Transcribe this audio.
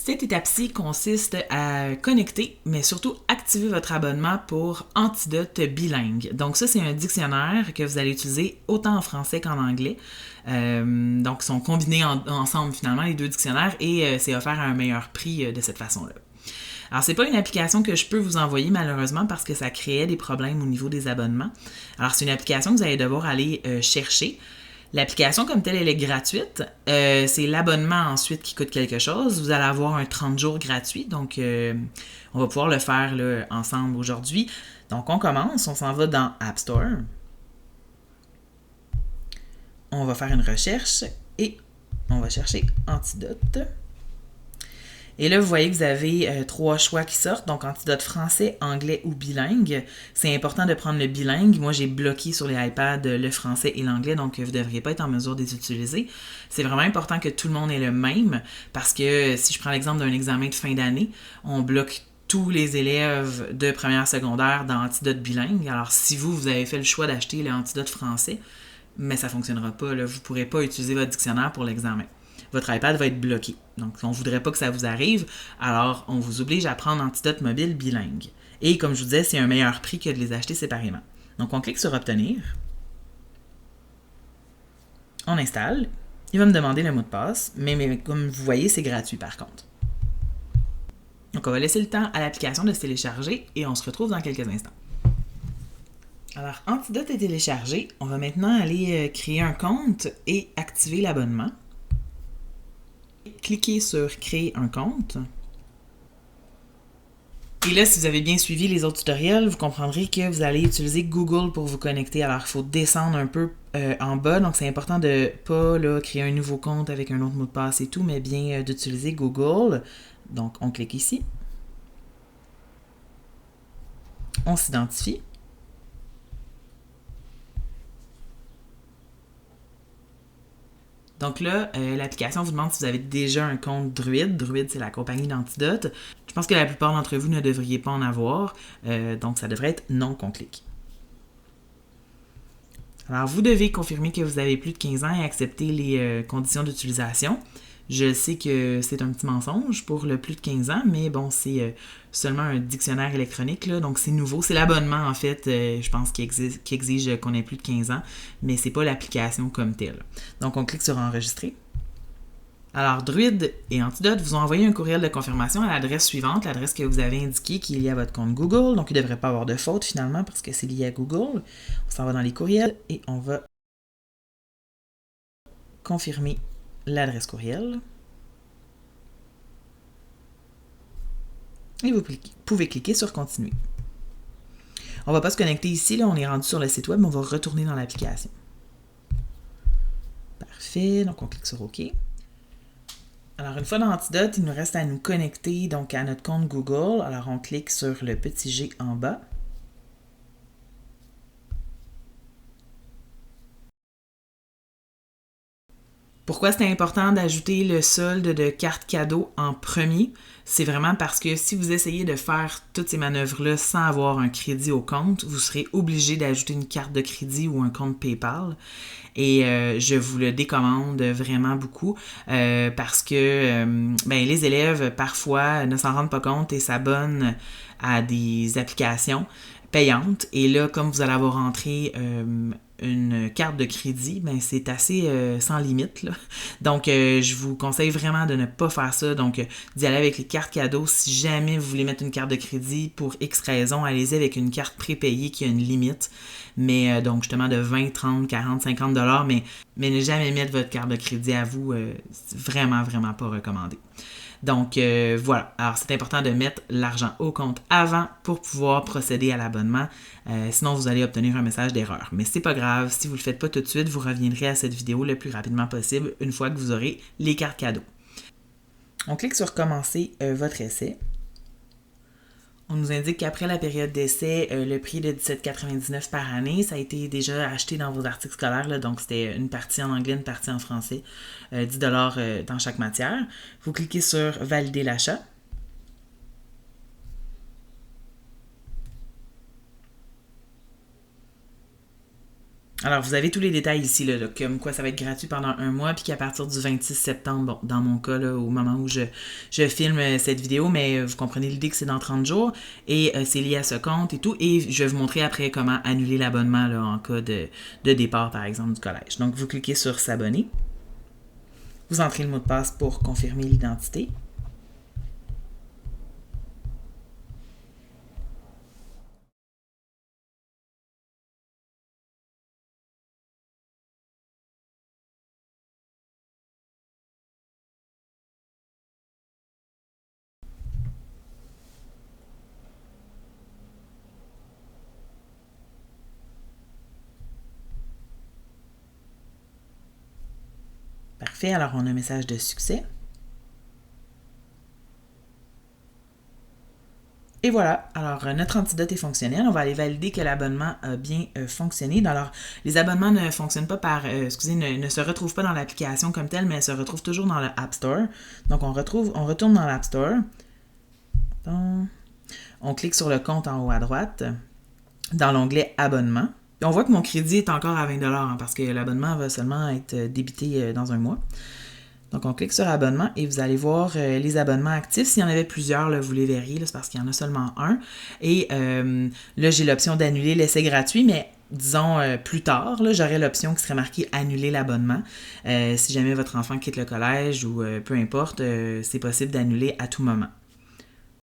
Cette étape-ci consiste à connecter, mais surtout activer votre abonnement pour Antidote bilingue. Donc ça, c'est un dictionnaire que vous allez utiliser autant en français qu'en anglais. Donc, ils sont combinés ensemble finalement, les deux dictionnaires, et c'est offert à un meilleur prix de cette façon-là. Alors, c'est pas une application que je peux vous envoyer malheureusement parce que ça créait des problèmes au niveau des abonnements. Alors, c'est une application que vous allez devoir aller chercher. L'application comme telle, elle est gratuite. C'est l'abonnement ensuite qui coûte quelque chose. Vous allez avoir un 30 jours gratuit. Donc, on va pouvoir le faire là, ensemble aujourd'hui. Donc, on commence. On s'en va dans App Store. On va faire une recherche et on va chercher Antidote. Et là, vous voyez que vous avez trois choix qui sortent, donc Antidote français, anglais ou bilingue. C'est important de prendre le bilingue. Moi, j'ai bloqué sur les iPads le français et l'anglais, donc vous ne devriez pas être en mesure de les utiliser. C'est vraiment important que tout le monde ait le même, parce que si je prends l'exemple d'un examen de fin d'année, on bloque tous les élèves de première secondaire dans Antidote bilingue. Alors, si vous avez fait le choix d'acheter le Antidote français, mais ça ne fonctionnera pas. Là. Vous ne pourrez pas utiliser votre dictionnaire pour l'examen. Votre iPad va être bloqué. Donc, on ne voudrait pas que ça vous arrive, alors on vous oblige à prendre Antidote mobile bilingue. Et comme je vous disais, c'est un meilleur prix que de les acheter séparément. Donc, on clique sur Obtenir. On installe. Il va me demander le mot de passe, mais comme vous voyez, c'est gratuit par contre. Donc, on va laisser le temps à l'application de se télécharger et on se retrouve dans quelques instants. Alors, Antidote est téléchargé. On va maintenant aller créer un compte et activer l'abonnement. Cliquez sur Créer un compte. Et là, si vous avez bien suivi les autres tutoriels, vous comprendrez que vous allez utiliser Google pour vous connecter. Alors, il faut descendre un peu en bas. Donc, c'est important de ne pas là, créer un nouveau compte avec un autre mot de passe et tout, mais bien d'utiliser Google. Donc, on clique ici. On s'identifie. Donc là, l'application vous demande si vous avez déjà un compte Druid. Druid, c'est la compagnie d'Antidote. Je pense que la plupart d'entre vous ne devriez pas en avoir. Donc, ça devrait être non qu'on clique. Alors, vous devez confirmer que vous avez plus de 15 ans et accepter les conditions d'utilisation. Je sais que c'est un petit mensonge pour le plus de 15 ans, mais bon, c'est seulement un dictionnaire électronique, là, donc c'est nouveau. C'est l'abonnement, en fait, je pense, qui exige qu'on ait plus de 15 ans, mais c'est pas l'application comme telle. Donc, on clique sur Enregistrer. Alors, Druid et Antidote vous ont envoyé un courriel de confirmation à l'adresse suivante, l'adresse que vous avez indiquée qui est liée à votre compte Google. Donc, il ne devrait pas avoir de faute finalement parce que c'est lié à Google. On s'en va dans les courriels et on va confirmer l'adresse courriel. Et vous pouvez cliquer sur Continuer. On ne va pas se connecter ici, là, on est rendu sur le site web, mais on va retourner dans l'application. Parfait, donc on clique sur OK. Alors, une fois dans Antidote, il nous reste à nous connecter donc à notre compte Google. Alors, on clique sur le petit G en bas. Pourquoi c'est important d'ajouter le solde de carte cadeau en premier? C'est vraiment parce que si vous essayez de faire toutes ces manœuvres-là sans avoir un crédit au compte, vous serez obligé d'ajouter une carte de crédit ou un compte PayPal. Et je vous le décommande vraiment beaucoup parce que les élèves parfois ne s'en rendent pas compte et s'abonnent à des applications payantes. Et là, comme vous allez avoir rentré une carte de crédit, ben c'est assez sans limite. Là. Donc, je vous conseille vraiment de ne pas faire ça. Donc, d'y aller avec les cartes cadeaux. Si jamais vous voulez mettre une carte de crédit pour X raison, allez-y avec une carte prépayée qui a une limite. Mais donc, justement, de 20, 30, 40, 50 $, mais ne jamais mettre votre carte de crédit à vous. C'est vraiment, vraiment pas recommandé. Donc, voilà. Alors, c'est important de mettre l'argent au compte avant pour pouvoir procéder à l'abonnement. Sinon, vous allez obtenir un message d'erreur. Mais c'est pas grave. Si vous le faites pas tout de suite, vous reviendrez à cette vidéo le plus rapidement possible une fois que vous aurez les cartes cadeaux. On clique sur Commencer votre essai. On nous indique qu'après la période d'essai, le prix de 17,99 par année, ça a été déjà acheté dans vos articles scolaires, là, donc c'était une partie en anglais, une partie en français, 10 $ dans chaque matière. Vous cliquez sur Valider l'achat. Alors, vous avez tous les détails ici, là, comme quoi ça va être gratuit pendant un mois, puis qu'à partir du 26 septembre, bon, dans mon cas, là, au moment où je filme cette vidéo, mais vous comprenez l'idée que c'est dans 30 jours, et c'est lié à ce compte et tout, et je vais vous montrer après comment annuler l'abonnement là, en cas de départ, par exemple, du collège. Donc, vous cliquez sur s'abonner, vous entrez le mot de passe pour confirmer l'identité. Parfait, alors on a un message de succès. Et voilà, alors notre antidote est fonctionnel. On va aller valider que l'abonnement a bien fonctionné. Alors, les abonnements ne fonctionnent pas ne se retrouvent pas dans l'application comme telle, mais elles se retrouvent toujours dans le App Store. Donc, on retourne dans l'App Store. On clique sur le compte en haut à droite, dans l'onglet Abonnement. Et on voit que mon crédit est encore à 20 $ parce que l'abonnement va seulement être débité dans un mois. Donc, on clique sur abonnement et vous allez voir les abonnements actifs. S'il y en avait plusieurs, là, vous les verriez, c'est parce qu'il y en a seulement un. Et là, j'ai l'option d'annuler l'essai gratuit, mais disons plus tard, là, j'aurai l'option qui serait marquée annuler l'abonnement. Si jamais votre enfant quitte le collège ou peu importe, c'est possible d'annuler à tout moment.